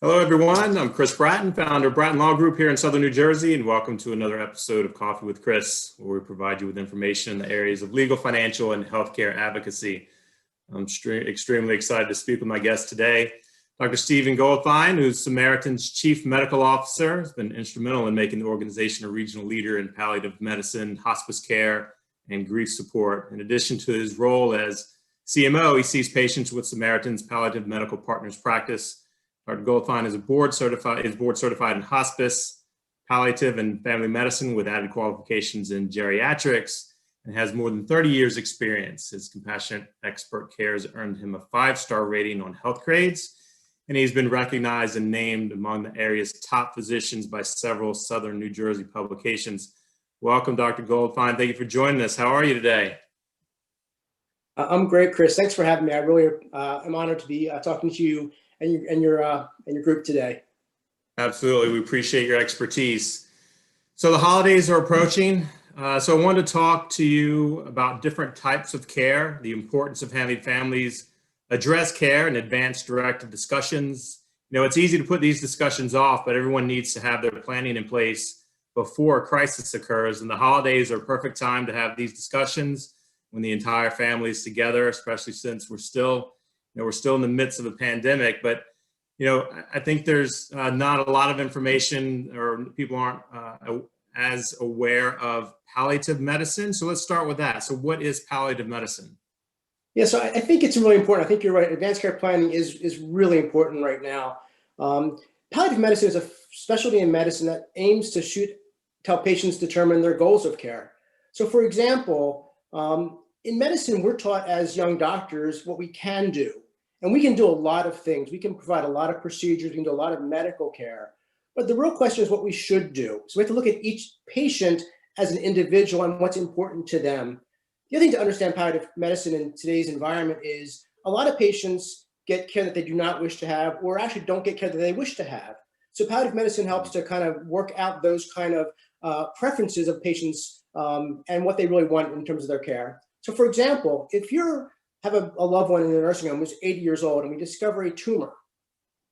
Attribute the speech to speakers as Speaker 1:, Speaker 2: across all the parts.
Speaker 1: Hello, everyone. I'm Chris Bratton, founder of Bratton Law Group here in Southern New Jersey, and welcome to another episode of Coffee with Chris, where we provide you with information in the areas of legal, financial, and healthcare advocacy. I'm extremely excited to speak with my guest today, Dr. Stephen Goldfine, who's Samaritan's Chief Medical Officer. Has been instrumental in making the organization a regional leader in palliative medicine, hospice care, and grief support. In addition to his role as CMO, he sees patients with Samaritan's Palliative Medical Partners practice. Dr. Goldfine is board certified in hospice, palliative, and family medicine with added qualifications in geriatrics, and has more than 30 years experience. His compassionate expert care has earned him a 5-star rating on Healthgrades, and he's been recognized and named among the area's top physicians by several Southern New Jersey publications. Welcome, Dr. Goldfine. Thank you for joining us. How are you today?
Speaker 2: I'm great, Chris. Thanks for having me. I really am honored to be talking to you and your group today.
Speaker 1: Absolutely. We appreciate your expertise. So the holidays are approaching. So I wanted to talk to you about different types of care, the importance of having families address care and advance directed discussions. You know, it's easy to put these discussions off, but everyone needs to have their planning in place before a crisis occurs. And the holidays are a perfect time to have these discussions when the entire family is together, especially since we're still in the midst of a pandemic. But I think there's not a lot of information, or people aren't as aware of palliative medicine. So let's start with that. So what is palliative medicine?
Speaker 2: Yeah, so I think it's really important. I think you're right. Advanced care planning is really important right now. Palliative medicine is a specialty in medicine that aims to help patients determine their goals of care. So for example, in medicine, we're taught as young doctors what we can do. And we can do a lot of things. We can provide a lot of procedures. We can do a lot of medical care. But the real question is what we should do. So we have to look at each patient as an individual and what's important to them. The other thing to understand palliative medicine in today's environment is a lot of patients get care that they do not wish to have, or actually don't get care that they wish to have. So palliative medicine helps to kind of work out those kind of preferences of patients and what they really want in terms of their care. So for example, if you have a loved one in a nursing home who's 80 years old and we discover a tumor,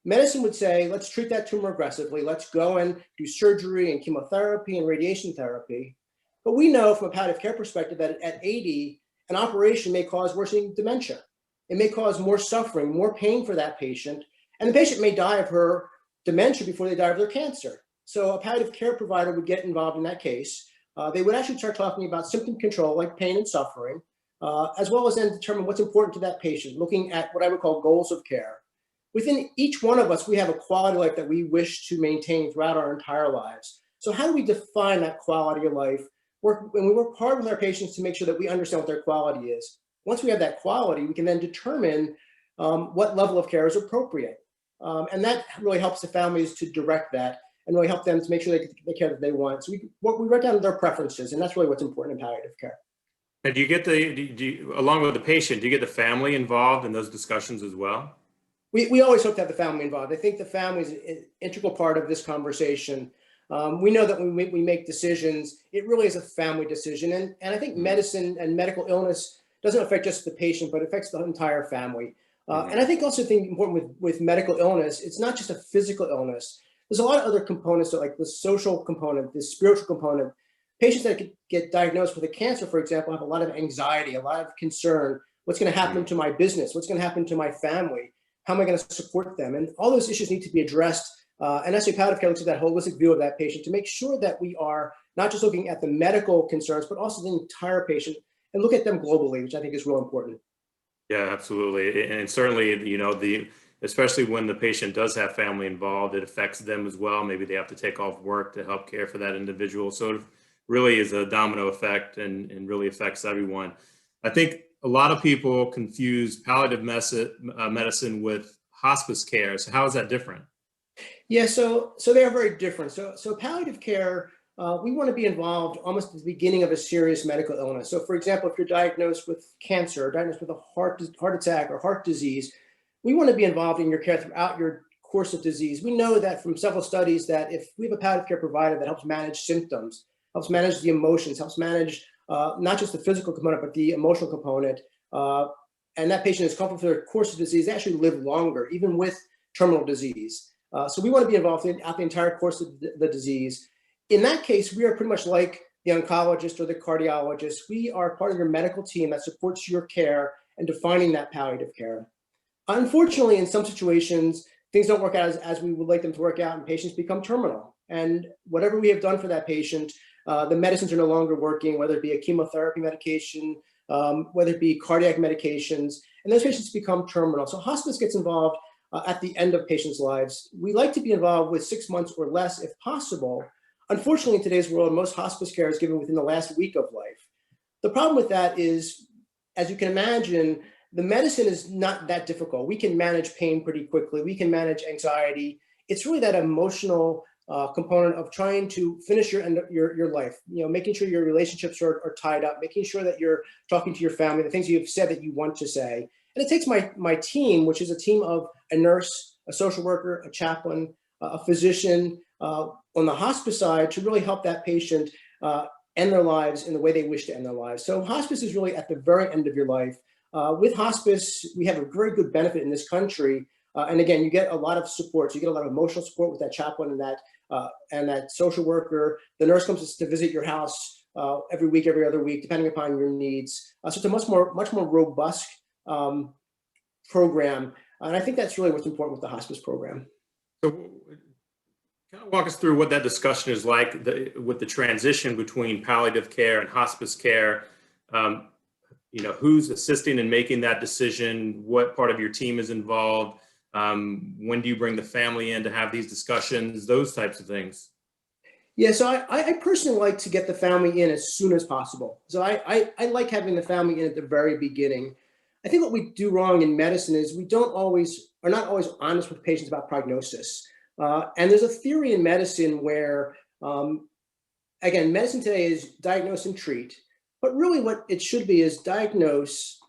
Speaker 2: medicine would say, let's treat that tumor aggressively. Let's go and do surgery and chemotherapy and radiation therapy. But we know from a palliative care perspective that at 80, an operation may cause worsening dementia. It may cause more suffering, more pain for that patient. And the patient may die of her dementia before they die of their cancer. So a palliative care provider would get involved in that case. They would actually start talking about symptom control, like pain and suffering, as well as then determine what's important to that patient, looking at what I would call goals of care. Within each one of us, we have a quality of life that we wish to maintain throughout our entire lives. So how do we define that quality of life? When we work hard with our patients to make sure that we understand what their quality is. Once we have that quality, we can then determine what level of care is appropriate. And that really helps the families to direct that and really help them to make sure they get the care that they want. So we write down their preferences, and that's really what's important in palliative care.
Speaker 1: And do you get along with the patient, do you get the family involved in those discussions as well?
Speaker 2: We always hope to have the family involved. I think the family is an integral part of this conversation. We know that when we make decisions, it really is a family decision. And I think medicine and medical illness doesn't affect just the patient, but affects the entire family. And I think also important with medical illness, it's not just a physical illness. There's a lot of other components, like the social component, the spiritual component. Patients that get diagnosed with a cancer, for example, have a lot of anxiety, a lot of concern. What's going to happen to my business? What's going to happen to my family? How am I going to support them? And all those issues need to be addressed. And that's why palliative care looks at that holistic view of that patient to make sure that we are not just looking at the medical concerns, but also the entire patient and look at them globally, which I think is real important.
Speaker 1: Yeah, absolutely. And certainly, especially when the patient does have family involved, it affects them as well. Maybe they have to take off work to help care for that individual. So it really is a domino effect and really affects everyone. I think a lot of people confuse palliative medicine with hospice care. So how is that different?
Speaker 2: Yeah, so they are very different. So palliative care, we want to be involved almost at the beginning of a serious medical illness. So for example, if you're diagnosed with cancer, or diagnosed with a heart attack or heart disease, we want to be involved in your care throughout your course of disease. We know that from several studies that if we have a palliative care provider that helps manage symptoms, helps manage the emotions, helps manage not just the physical component, but the emotional component, and that patient is comfortable through their course of disease, they actually live longer, even with terminal disease. So we want to be involved throughout the entire course of the disease. In that case, we are pretty much like the oncologist or the cardiologist. We are part of your medical team that supports your care and defining that palliative care. Unfortunately, in some situations, things don't work out as we would like them to work out, and patients become terminal. And whatever we have done for that patient, the medicines are no longer working, whether it be a chemotherapy medication, whether it be cardiac medications, and those patients become terminal. So hospice gets involved at the end of patients' lives. We like to be involved with 6 months or less if possible. Unfortunately, in today's world, most hospice care is given within the last week of life. The problem with that is, as you can imagine, the medicine is not that difficult. We can manage pain pretty quickly. We can manage anxiety. It's really that emotional component of trying to finish your life, making sure your relationships are tied up, making sure that you're talking to your family, the things you've said that you want to say. And it takes my team, which is a team of a nurse, a social worker, a chaplain, a physician on the hospice side to really help that patient end their lives in the way they wish to end their lives. So hospice is really at the very end of your life. With hospice, we have a very good benefit in this country. And again, you get a lot of support. So you get a lot of emotional support with that chaplain and that social worker. The nurse comes to visit your house every week, every other week, depending upon your needs. So it's a much more robust program. And I think that's really what's important with the hospice program.
Speaker 1: So kind of walk us through what that discussion is like with the transition between palliative care and hospice care. Who's assisting in making that decision? What part of your team is involved? When do you bring the family in to have these discussions? Those types of things.
Speaker 2: Yeah, so I personally like to get the family in as soon as possible. So I like having the family in at the very beginning. I think what we do wrong in medicine is we are not always honest with patients about prognosis. And there's a theory in medicine where, again, medicine today is diagnose and treat. But really what it should be is diagnose,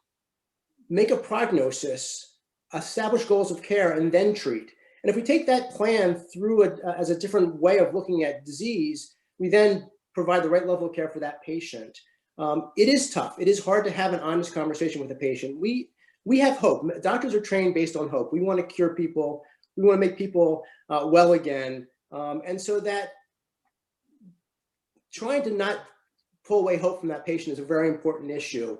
Speaker 2: make a prognosis, establish goals of care, and then treat. And if we take that plan through as a different way of looking at disease, we then provide the right level of care for that patient. It is tough. It is hard to have an honest conversation with a patient. We have hope. Doctors are trained based on hope. We want to cure people. We want to make people well again. And so that trying to not pull away hope from that patient is a very important issue.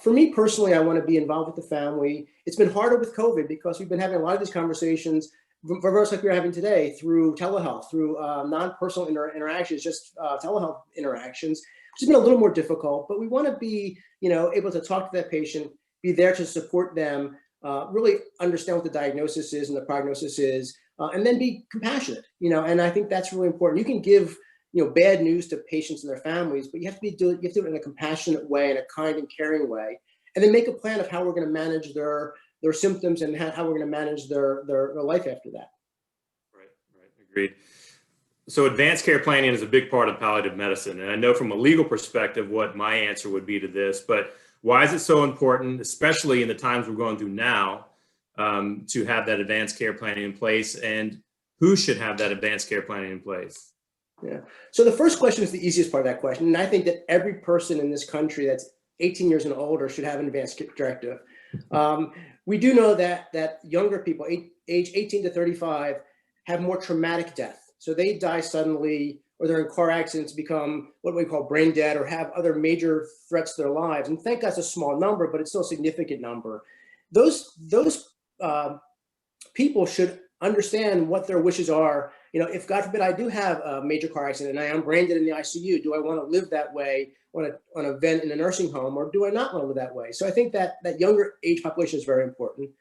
Speaker 2: For me personally, I want to be involved with the family. It's been harder with COVID because we've been having a lot of these conversations, reverse like we're having today, through telehealth, through non-personal interactions, just telehealth interactions, which has been a little more difficult. But we want to be, able to talk to that patient, be there to support them, really understand what the diagnosis is and the prognosis is, and then be compassionate. And I think that's really important. You can give bad news to patients and their families, but you have to do it in a compassionate way, in a kind and caring way, and then make a plan of how we're going to manage their symptoms and how we're going to manage their life after that.
Speaker 1: Right, agreed. So advanced care planning is a big part of palliative medicine. And I know from a legal perspective what my answer would be to this, but why is it so important, especially in the times we're going through now, to have that advanced care planning in place, and who should have that advanced care planning in place?
Speaker 2: Yeah. So the first question is the easiest part of that question. And I think that every person in this country that's 18 years and older should have an advanced care directive. We do know that younger people, age 18 to 35, have more traumatic death. So they die suddenly, or they're in car accidents, become what we call brain dead, or have other major threats to their lives. And thank God it's a small number, but it's still a significant number. Those people should understand what their wishes are. If God forbid I do have a major car accident and I am brain dead in the ICU, do I want to live that way on a vent in a nursing home, or do I not want to live that way? So I think that younger age population is very important.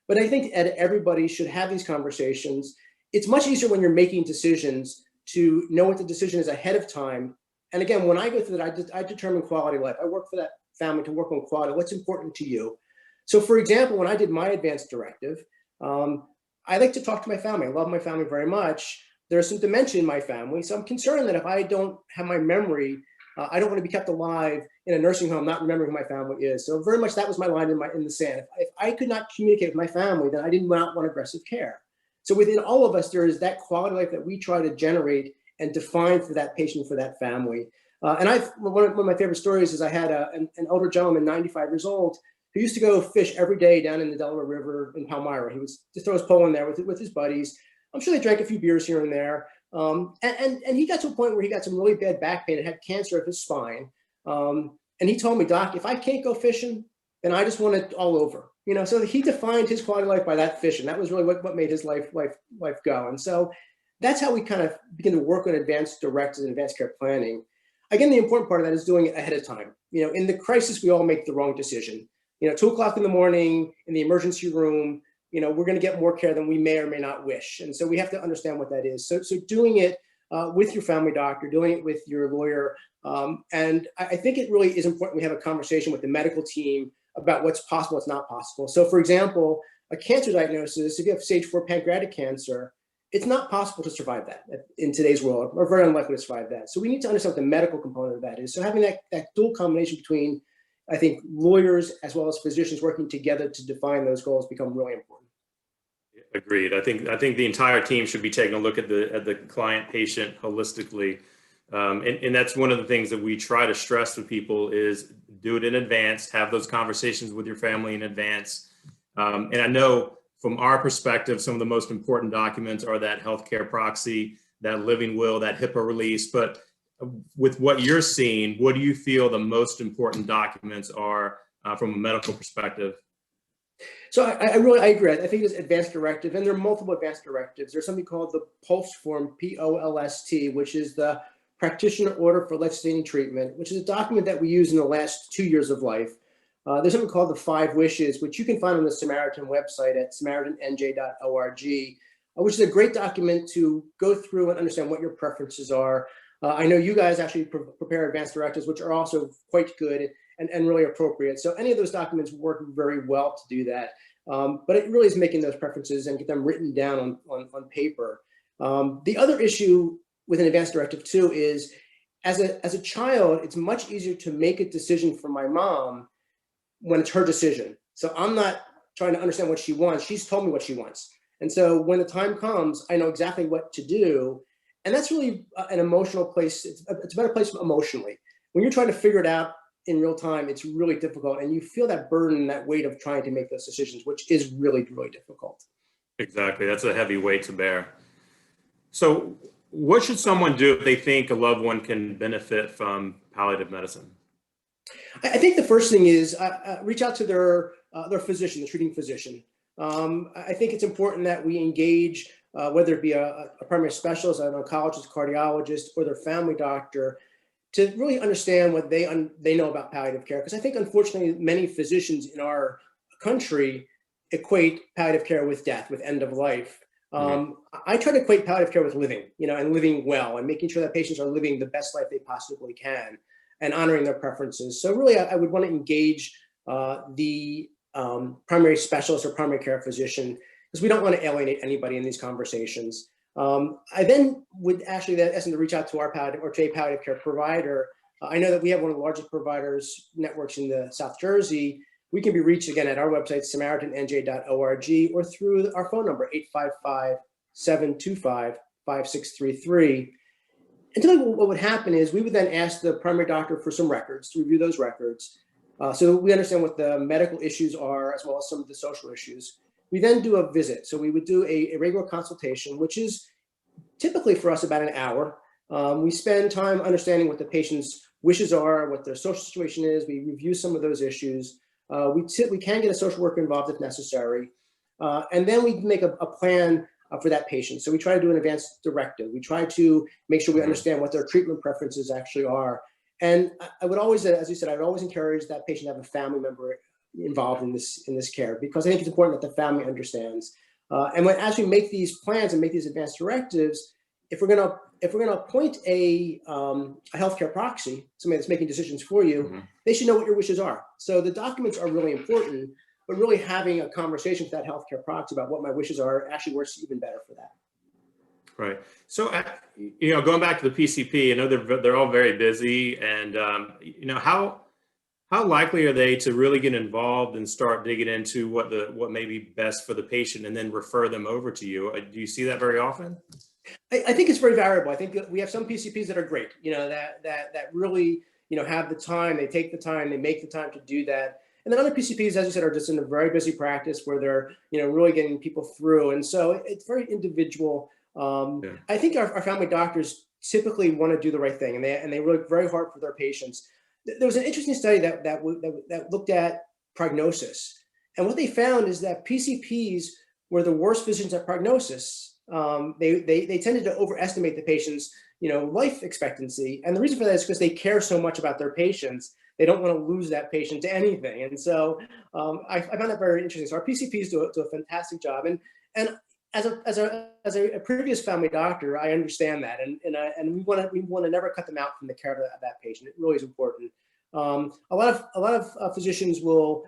Speaker 2: But I think that everybody should have these conversations. It's much easier when you're making decisions to know what the decision is ahead of time. And again, when I go through that, I determine quality of life. I work for that family to work on quality. What's important to you? So for example, when I did my advanced directive, I like to talk to my family. I love my family very much. There's some dementia in my family. So I'm concerned that if I don't have my memory, I don't want to be kept alive in a nursing home, not remembering who my family is. So very much that was my line in the sand. If I could not communicate with my family, then I did not want aggressive care. So within all of us, there is that quality of life that we try to generate and define for that patient, for that family. And one of my favorite stories is I had an older gentleman, 95 years old, who used to go fish every day down in the Delaware River in Palmyra. He would just throw his pole in there with his buddies. I'm sure they drank a few beers here and there. And he got to a point where he got some really bad back pain and had cancer of his spine. And he told me, Doc, if I can't go fishing, then I just want it all over. So he defined his quality of life by that fishing. That was really what made his life go. And so that's how we kind of begin to work on advanced directives and advanced care planning. Again, the important part of that is doing it ahead of time. In the crisis, we all make the wrong decision. 2 o'clock in the morning in the emergency room, we're going to get more care than we may or may not wish. And so we have to understand what that is. So doing it with your family doctor, doing it with your lawyer. And I think it really is important we have a conversation with the medical team about what's possible, what's not possible. So for example, a cancer diagnosis, if you have stage 4 pancreatic cancer, it's not possible to survive that in today's world, or very unlikely to survive that. So we need to understand what the medical component of that is. So having that dual combination between, I think, lawyers as well as physicians working together to define those goals become really important.
Speaker 1: Agreed. I think the entire team should be taking a look at the client patient holistically. And that's one of the things that we try to stress to people is do it in advance, have those conversations with your family in advance. And I know from our perspective, some of the most important documents are that healthcare proxy, that living will, that HIPAA release. But with what you're seeing, what do you feel the most important documents are from a medical perspective?
Speaker 2: So I agree. I think it's advanced directive, and there are multiple advanced directives. There's something called the POLST form, POLST, which is the Practitioner Order for Life-Sustaining Treatment, which is a document that we use in the last 2 years of life. There's something called the 5 Wishes, which you can find on the Samaritan website at samaritanNJ.org, which is a great document to go through and understand what your preferences are. I know you guys actually prepare advanced directives, which are also quite good and really appropriate. So any of those documents work very well to do that. But it really is making those preferences and get them written down on paper. The other issue with an advanced directive too is as a child, it's much easier to make a decision for my mom when it's her decision. So I'm not trying to understand what she wants. She's told me what she wants. And so when the time comes, I know exactly what to do. And that's really an emotional place. It's a better place emotionally. When you're trying to figure it out in real time, it's really difficult. And you feel that burden, that weight of trying to make those decisions, which is really, really difficult.
Speaker 1: Exactly. That's a heavy weight to bear. So what should someone do if they think a loved one can benefit from palliative medicine?
Speaker 2: I think the first thing is reach out to their physician, the treating physician. I think it's important that we engage, whether it be a primary specialist, an oncologist, cardiologist, or their family doctor, to really understand what they know about palliative care. Because I think, unfortunately, many physicians in our country equate palliative care with death, with end of life. I try to equate palliative care with living, and living well, and making sure that patients are living the best life they possibly can, and honoring their preferences. So really, I would want to engage the primary specialist or primary care physician, because we don't want to alienate anybody in these conversations. I then would actually ask them to reach out to our palliative or to a palliative care provider. I know that we have one of the largest providers networks in the South Jersey. We can be reached again at our website, samaritanNJ.org, or through our phone number, 855-725-5633. And typically what would happen is we would then ask the primary doctor for some records to review those records so that we understand what the medical issues are as well as some of the social issues. We then do a visit. So we would do a regular consultation, which is typically for us about an hour. We spend time understanding what the patient's wishes are, what their social situation is. We review some of those issues. We can get a social worker involved if necessary. And then we make a plan for that patient. So we try to do an advanced directive. We try to make sure we understand what their treatment preferences actually are. And I would always, as you said, I would always encourage that patient to have a family member involved in this care, because I think it's important that the family understands. And as we make these plans and make these advanced directives, if we're going to appoint a healthcare proxy, somebody that's making decisions for you, they should know what your wishes are. So the documents are really important, but really having a conversation with that healthcare proxy about what my wishes are actually works even better for that.
Speaker 1: Right. So, going back to the PCP, I know they're all very busy, and how likely are they to really get involved and start digging into what may be best for the patient, and then refer them over to you? Do you see that very often?
Speaker 2: I think it's very variable. I think that we have some PCPs that are great, that really, have the time, they take the time, they make the time to do that. And then other PCPs, as you said, are just in a very busy practice where they're, really getting people through. And so it's very individual.
Speaker 1: Yeah.
Speaker 2: I think our family doctors typically want to do the right thing, and they work very hard for their patients. There was an interesting study that looked at prognosis. And what they found is that PCPs were the worst physicians at prognosis. They tended to overestimate the patient's, life expectancy. And the reason for that is because they care so much about their patients. They don't want to lose that patient to anything. And so I found that very interesting. So our PCPs do a fantastic job. And as a previous family doctor, I understand that. And we want to never cut them out from the care of that patient. It really is important. A lot of physicians will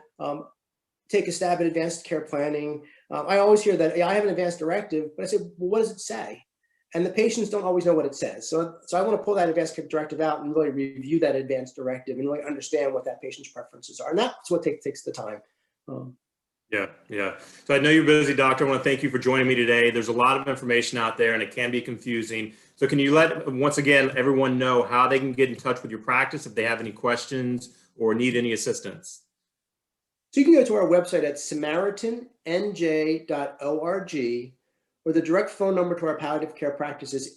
Speaker 2: take a stab at advanced care planning. I always hear that I have an advanced directive, but I say, well, what does it say? And the patients don't always know what it says. So I want to pull that advanced care directive out and really review that advanced directive and really understand what that patient's preferences are. And that's what takes the time.
Speaker 1: Yeah. So I know you're busy, doctor. I want to thank you for joining me today. There's a lot of information out there and it can be confusing. So can you let, once again, everyone know how they can get in touch with your practice if they have any questions or need any assistance?
Speaker 2: So you can go to our website at samaritanNJ.org, or the direct phone number to our palliative care practice is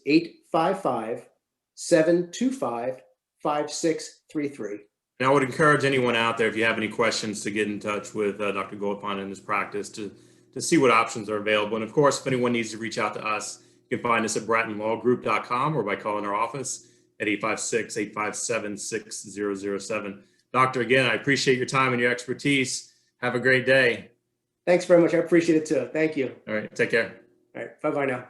Speaker 2: 855-725-5633.
Speaker 1: And I would encourage anyone out there, if you have any questions, to get in touch with Dr. Goldfine and his practice to see what options are available. And of course, if anyone needs to reach out to us, you can find us at brattonlawgroup.com or by calling our office at 856-857-6007. Doctor, again, I appreciate your time and your expertise. Have a great day.
Speaker 2: Thanks very much. I appreciate it too. Thank you.
Speaker 1: All right. Take care.
Speaker 2: All right. Bye-bye now.